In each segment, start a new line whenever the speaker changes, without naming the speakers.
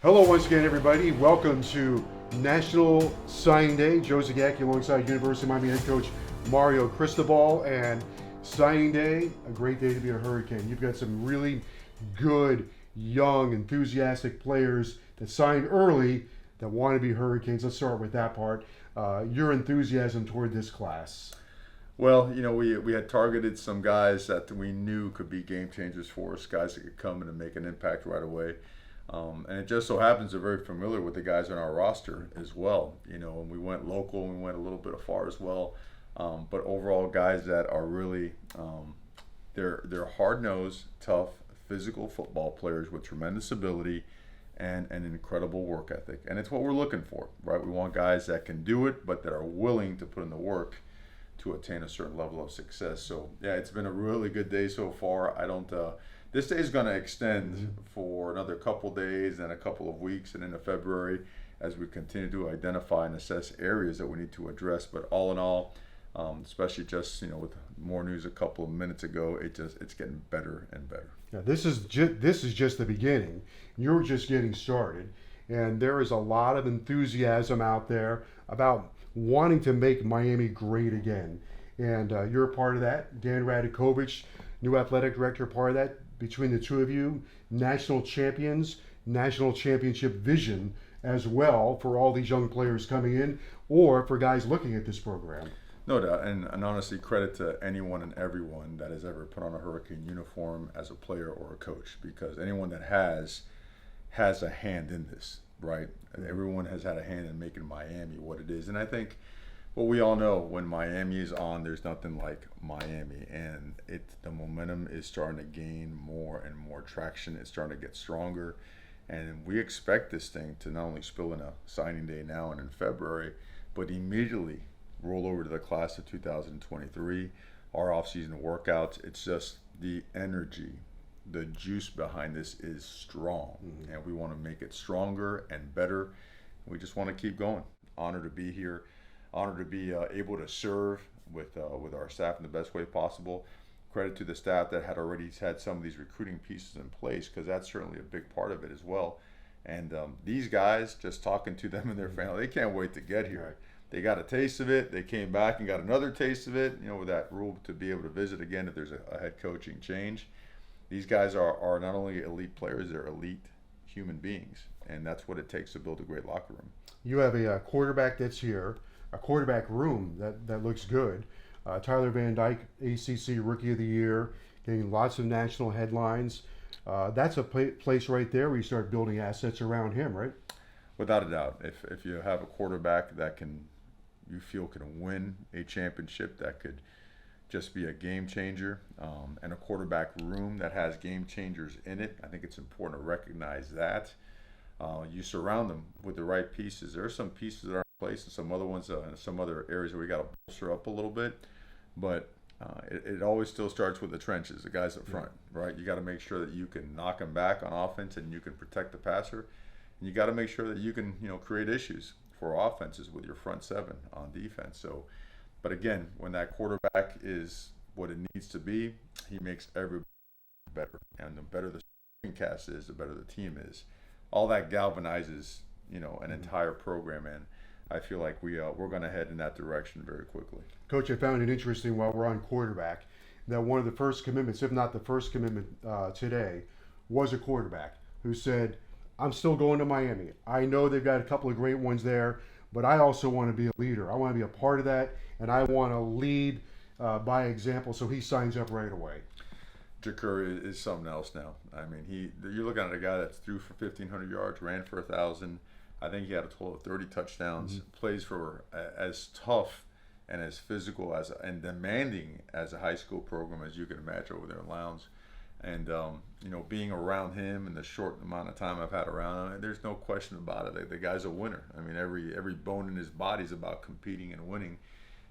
Hello once again, everybody. Welcome to National Signing Day. Joe Zagacki alongside University of Miami head coach Mario Cristobal. And signing day, a great day to be a Hurricane. You've got some really good, young, enthusiastic players that signed early that want to be Hurricanes. Let's start with that part. Your enthusiasm toward this class.
Well, we had targeted some guys that we knew could be game changers for us, guys that could come in and make an impact right away. And it just so happens they're very familiar with the guys on our roster as well. And we went local and we went a little bit afar as well. But overall, guys that are really, they're hard-nosed, tough, physical football players with tremendous ability and an incredible work ethic. And it's what we're looking for, right? We want guys that can do it, but that are willing to put in the work to attain a certain level of success. So yeah, it's been a really good day so far. This day is going to extend for another couple days and a couple of weeks and into February as we continue to identify and assess areas that we need to address. But all in all, especially just with more news a couple of minutes ago, it's getting better and better.
Yeah, this is just the beginning. You're just getting started, and there is a lot of enthusiasm out there about wanting to make Miami great again. And you're a part of that. Dan Radakovich, new athletic director, part of that. Between the two of you, national champions, national championship vision as well for all these young players coming in or for guys looking at this program.
No doubt, and honestly, credit to anyone and everyone that has ever put on a Hurricane uniform as a player or a coach, because anyone that has a hand in this, right? And everyone has had a hand in making Miami what it is. And I think what we all know, when Miami is on, there's nothing like Miami, and the momentum is starting to gain more and more traction. It's starting to get stronger, and we expect this thing to not only spill in a signing day now and in February, but immediately roll over to the class of 2023, our offseason workouts. It's just the energy, the juice behind this is strong, and we want to make it stronger and better. We just want to keep going. Honored to be here. Honored to be able to serve with our staff in the best way possible. Credit to the staff that had already had some of these recruiting pieces in place, because that's certainly a big part of it as well. And these guys, just talking to them and their family, they can't wait to get here. They got a taste of it. They came back and got another taste of it, with that rule to be able to visit again if there's a head coaching change. These guys are not only elite players, they're elite human beings. And that's what it takes to build a great locker room.
You have a quarterback that's here, a quarterback room that looks good. Tyler Van Dyke, ACC Rookie of the Year, getting lots of national headlines. That's a place right there where you start building assets around him, right?
Without a doubt. If you have a quarterback that you feel can win a championship, that could just be a game changer, and a quarterback room that has game changers in it, I think it's important to recognize that. You surround them with the right pieces. There are some pieces that are in place and some other ones in some other areas where we got to bolster up a little bit, but it always still starts with the trenches, the guys up front, right? You got to make sure that you can knock them back on offense and you can protect the passer, and you got to make sure that you can create issues for offenses with your front seven on defense. So, but again, when that quarterback is what it needs to be, he makes everybody better, and the better the supporting cast is, the better the team is. All that galvanizes an entire program, and I feel like we're going to head in that direction very quickly.
Coach, I found it interesting while we're on quarterback that one of the first commitments, if not the first commitment today, was a quarterback who said, I'm still going to Miami. I know they've got a couple of great ones there, but I also want to be a leader. I want to be a part of that, and I want to lead by example, so he signs up right away.
Jakur is something else now. I mean, you're looking at a guy that's threw for 1,500 yards, ran for 1,000. I think he had a total of 30 touchdowns. Plays for as tough and as physical and demanding as a high school program as you can imagine over there in Lowndes. And being around him in the short amount of time I've had around him, there's no question about it. The guy's a winner. I mean, every bone in his body is about competing and winning,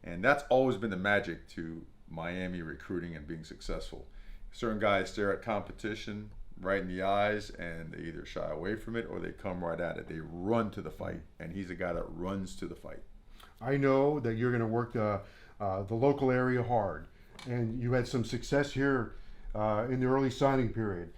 and that's always been the magic to Miami recruiting and being successful. Certain guys stare at competition right in the eyes, and they either shy away from it or they come right at it. They run to the fight, and he's a guy that runs to the fight.
I know that you're going to work the local area hard, and you had some success here in the early signing period.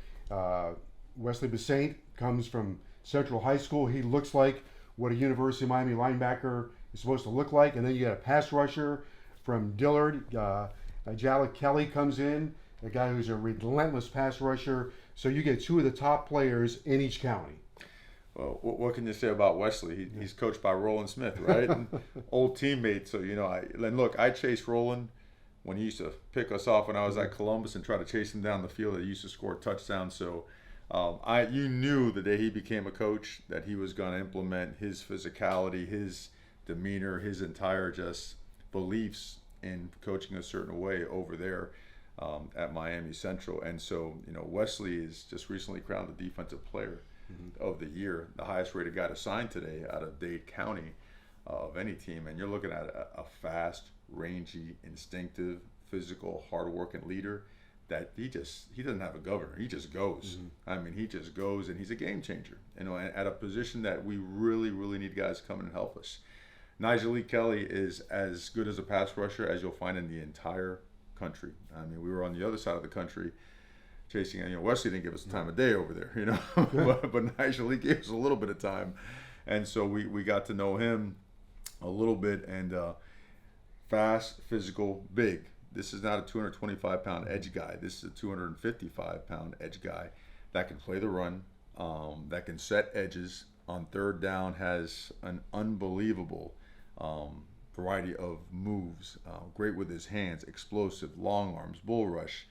Wesley Basaint comes from Central High School. He looks like what a University of Miami linebacker is supposed to look like. And then you got a pass rusher from Dillard. Jalek Kelly comes in, a guy who's a relentless pass rusher. So you get two of the top players in each county.
Well, what can you say about Wesley? He's coached by Roland Smith, right? And old teammate. So, I chased Roland when he used to pick us off when I was at Columbus and try to chase him down the field. He used to score touchdowns. So you knew the day he became a coach that he was going to implement his physicality, his demeanor, his entire just beliefs in coaching a certain way over there at Miami Central. And so, Wesley is just recently crowned the defensive player of the year, the highest rated guy to sign today out of Dade County of any team. And you're looking at a fast, rangy, instinctive, physical, hard-working leader that he doesn't have a governor. He just goes. I mean, he just goes, and he's a game changer. At a position that we really, really need guys to come in and help us. Nigel Kelly is as good as a pass rusher as you'll find in the entire country. I mean, we were on the other side of the country chasing, Wesley didn't give us the time of day over there, but Nigel gave us a little bit of time. And so we got to know him a little bit, and fast, physical, big. This is not a 225-pound edge guy. This is a 255-pound edge guy that can play the run, that can set edges. On third down, has an unbelievable variety of moves. Great with his hands, explosive, long arms, bull rush.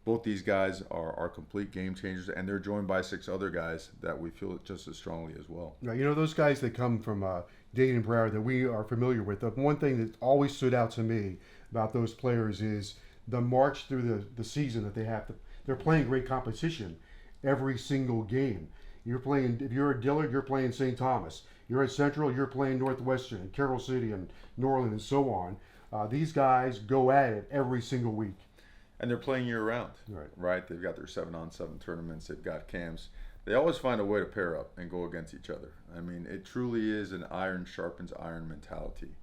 Both these guys are complete game changers, and they're joined by 6 other guys that we feel just as strongly as well.
Now, those guys that come from Dade and Broward that we are familiar with, the one thing that always stood out to me about those players is the march through the season that they're playing great competition every single game. If you're at Dillard, you're playing St. Thomas. You're at Central, you're playing Northwestern and Carroll City and New Orleans and so on. These guys go at it every single week.
And they're playing year-round, right? They've got their 7-on-7 tournaments. They've got camps. They always find a way to pair up and go against each other. I mean, it truly is an iron sharpens iron mentality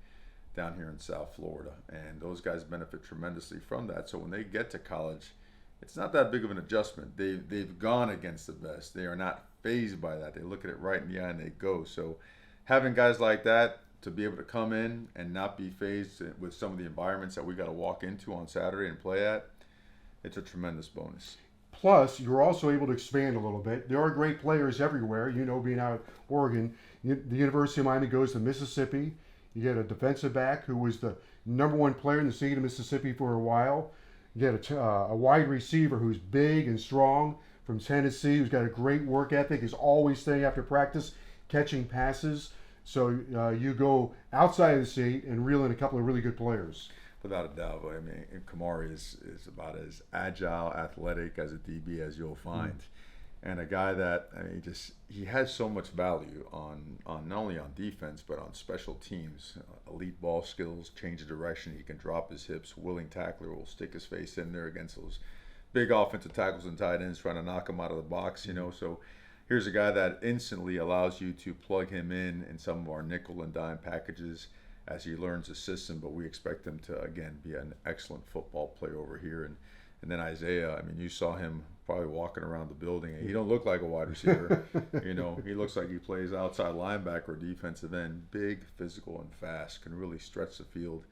down here in South Florida. And those guys benefit tremendously from that. So when they get to college, it's not that big of an adjustment. They've gone against the best. They are not fazed by that. They look at it right in the eye and they go. So having guys like that to be able to come in and not be fazed with some of the environments that we got to walk into on Saturday and play at, it's a tremendous bonus.
Plus, you're also able to expand a little bit. There are great players everywhere. Being out at Oregon, the University of Miami goes to Mississippi. You get a defensive back who was the #1 player in the state of Mississippi for a while. You get a wide receiver who's big and strong from Tennessee, who's got a great work ethic, is always staying after practice, catching passes. So you go outside of the state and reel in a couple of really good players.
Without a doubt. I mean, Kamari is about as agile, athletic as a DB as you'll find. And a guy that, he has so much value on not only on defense, but on special teams. Elite ball skills, change of direction. He can drop his hips, willing tackler, will stick his face in there against those big offensive tackles and tight ends trying to knock him out of the box, So here's a guy that instantly allows you to plug him in some of our nickel and dime packages as he learns the system, but we expect him to, again, be an excellent football player over here. And then Isaiah, you saw him probably walking around the building. He don't look like a wide receiver. He looks like he plays outside linebacker or defensive end. Big, physical, and fast. Can really stretch the field.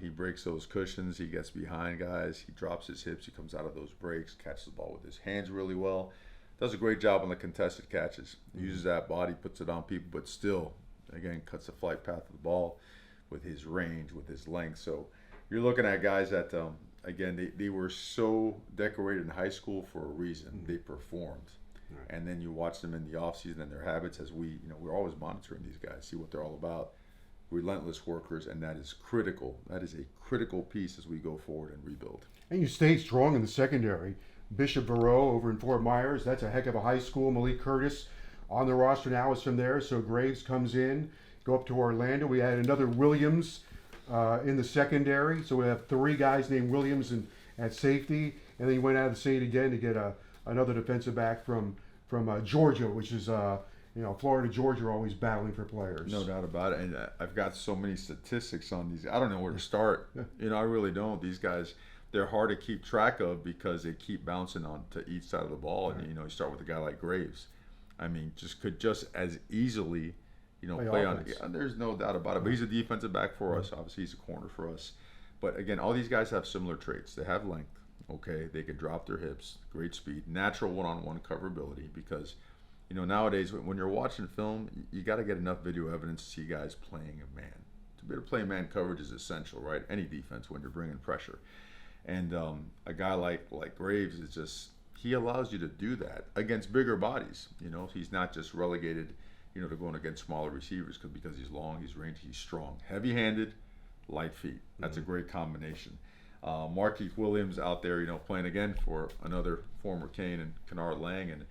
He breaks those cushions. He gets behind guys. He drops his hips. He comes out of those breaks, catches the ball with his hands really well. Does a great job on the contested catches. Uses that body, puts it on people, but still, again, cuts the flight path of the ball with his range, with his length. So you're looking at guys that, again, they were so decorated in high school for a reason. They performed. And then you watch them in the offseason and their habits as we're always monitoring these guys, see what they're all about. Relentless workers, and that is critical. That is a critical piece as we go forward and rebuild.
And you stayed strong in the secondary. Bishop Barreau over in Fort Myers, that's a heck of a high school. Malik Curtis on the roster now is from there. So Graves comes in. Go up to Orlando. We had another Williams in the secondary. So we have 3 guys named Williams at safety. And then he went out of the state again to get another defensive back from Georgia, which is, Florida, Georgia are always battling for players.
No doubt about it. And I've got so many statistics on these. I don't know where to start. I really don't. These guys, they're hard to keep track of because they keep bouncing on to each side of the ball. And, you start with a guy like Graves. I mean, just could just as easily,
Play
play on.
offense.
Yeah, there's no doubt about it. But he's a defensive back for us. Obviously, he's a corner for us. But again, all these guys have similar traits. They have length. Okay, they can drop their hips, great speed, natural one-on-one coverability. Because nowadays when you're watching film, you got to get enough video evidence to see guys playing a man. To be able to play man coverage is essential, right? Any defense when you're bringing pressure. And a guy like Graves is just, he allows you to do that against bigger bodies. He's not just relegated, to going against smaller receivers because he's long, he's rangy, he's strong, heavy-handed, light feet. That's a great combination. Marquise Williams out there, playing again for another former Kane and Kennard Lang, and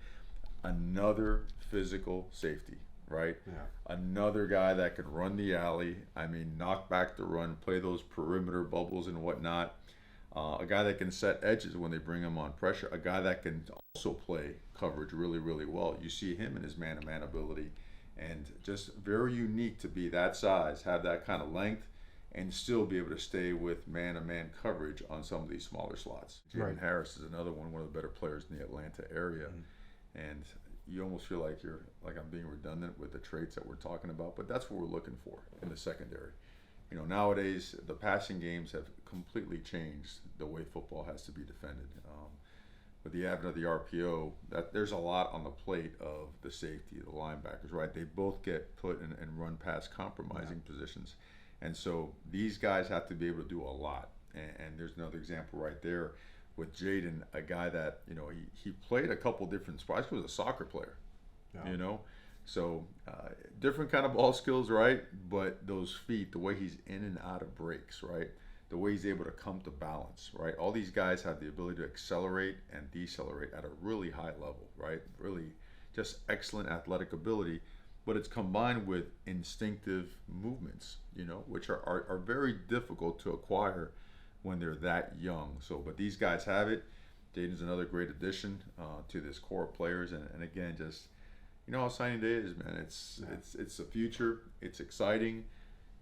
another physical safety, right?
Yeah.
Another guy that could run the alley. I mean, knock back the run, play those perimeter bubbles and whatnot. A guy that can set edges when they bring him on pressure. A guy that can also play coverage really, really well. You see him in his man-to-man ability, and just very unique to be that size, have that kind of length, and still be able to stay with man-to-man coverage on some of these smaller slots. Jaden
Right.
Harris is another one of the better players in the Atlanta area, and you almost feel like I'm being redundant with the traits that we're talking about, but that's what we're looking for in the secondary. Nowadays the passing games have completely changed the way football has to be defended. With the advent of the RPO, that there's a lot on the plate of the safety, the linebackers, right? They both get put in run pass compromising positions. And so these guys have to be able to do a lot. And there's another example right there with Jaden, a guy that, he played a couple different spots. He was a soccer player,
Yeah.
So different kind of ball skills, right? But those feet, the way he's in and out of breaks, right? The way he's able to come to balance, right? All these guys have the ability to accelerate and decelerate at a really high level, right? Really just excellent athletic ability, but it's combined with instinctive movements, which are very difficult to acquire when they're that young. So, but these guys have it. Jaden's another great addition to this core of players, and again, just how signing day is, man. It's the future. It's exciting.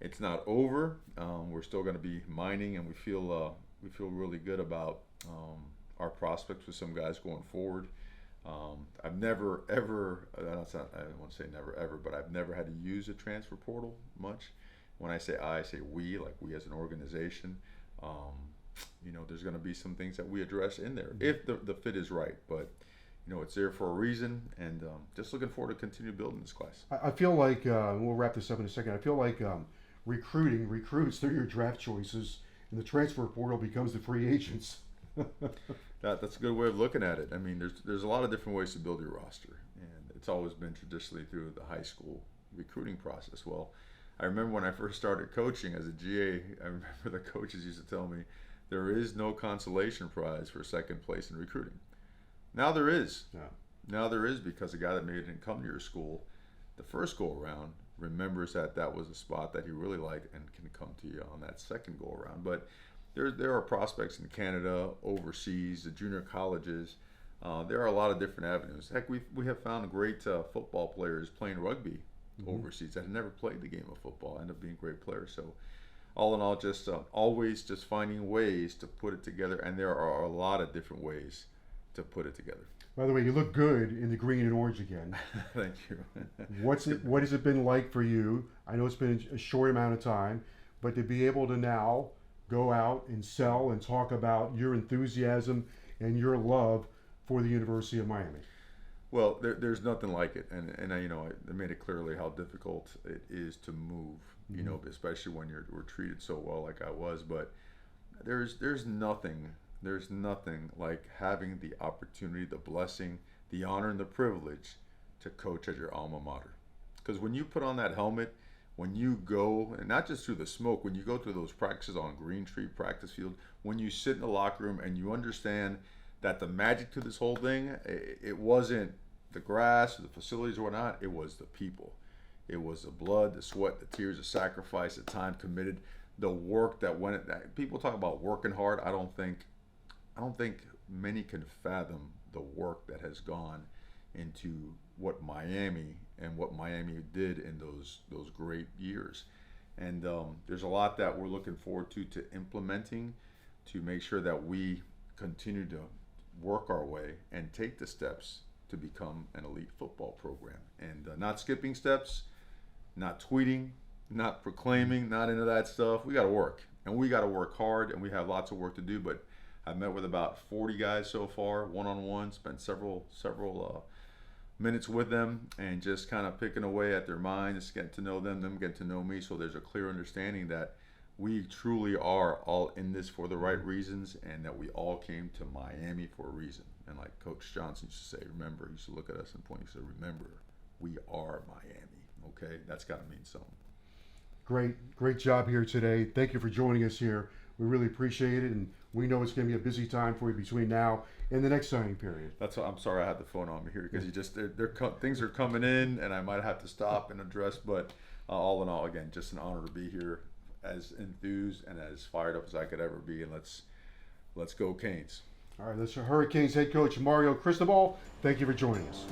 It's not over. We're still going to be mining, and we feel really good about our prospects with some guys going forward. I've never ever, I don't want to say never ever, but I've never had to use a transfer portal much. When I say we, like we as an organization. There's going to be some things that we address in there if the fit is right, but it's there for a reason, and just looking forward to continue building this class.
I feel like we'll wrap this up in a second. I feel like recruits, they're your draft choices, and the transfer portal becomes the free agents.
That's a good way of looking at it. I mean, there's a lot of different ways to build your roster, and it's always been traditionally through the high school recruiting process. Well, I remember when I first started coaching as a GA, I remember the coaches used to tell me there is no consolation prize for second place in recruiting. Now there is.
Yeah.
Now there is, because a guy that maybe didn't come to your school the first go around remembers that was a spot that he really liked and can come to you on that second go around. But there are prospects in Canada, overseas, the junior colleges. There are a lot of different avenues. Heck, we have found great football players playing rugby overseas that had never played the game of football, end up being great players. So all in all, just always just finding ways to put it together, and there are a lot of different ways to put it together.
By the way, you look good in the green and orange again.
Thank you.
What has it been like for you? I know it's been a short amount of time, but to be able to now go out and sell and talk about your enthusiasm and your love for the University of Miami.
Well, there's nothing like it, and I made it clearly how difficult it is to move, especially when we're treated so well like I was. But there's nothing like having the opportunity, the blessing, the honor, and the privilege to coach at your alma mater. Because when you put on that helmet, when you go, and not just through the smoke, when you go through those practices on Green Tree practice field, when you sit in the locker room and you understand that the magic to this whole thing, it wasn't the grass or the facilities or whatnot, it was the people. It was the blood, the sweat, the tears, the sacrifice, the time committed, the work that went. People talk about working hard. I don't think many can fathom the work that has gone into what Miami did in those great years. And there's a lot that we're looking forward to implementing to make sure that we continue to work our way and take the steps to become an elite football program. And not skipping steps, not tweeting, not proclaiming, not into that stuff. We got to work, and we got to work hard, and we have lots of work to do. But I've met with about 40 guys so far, one-on-one, spent several minutes with them, and just kind of picking away at their minds, getting to know them getting to know me. So there's a clear understanding that we truly are all in this for the right reasons, and that we all came to Miami for a reason. And like Coach Johnson used to say, remember, he used to look at us and point, he said, remember, we are Miami. Okay, that's got to mean something.
Great job here today. Thank you for joining us here. We really appreciate it, and we know it's going to be a busy time for you between now and the next signing period.
That's what, I'm sorry I had the phone on me here, because you just things are coming in, and I might have to stop and address. But all in all, again, just an honor to be here, as enthused and as fired up as I could ever be. And let's go Canes.
All right, that's Hurricanes head coach Mario Cristobal. Thank you for joining us.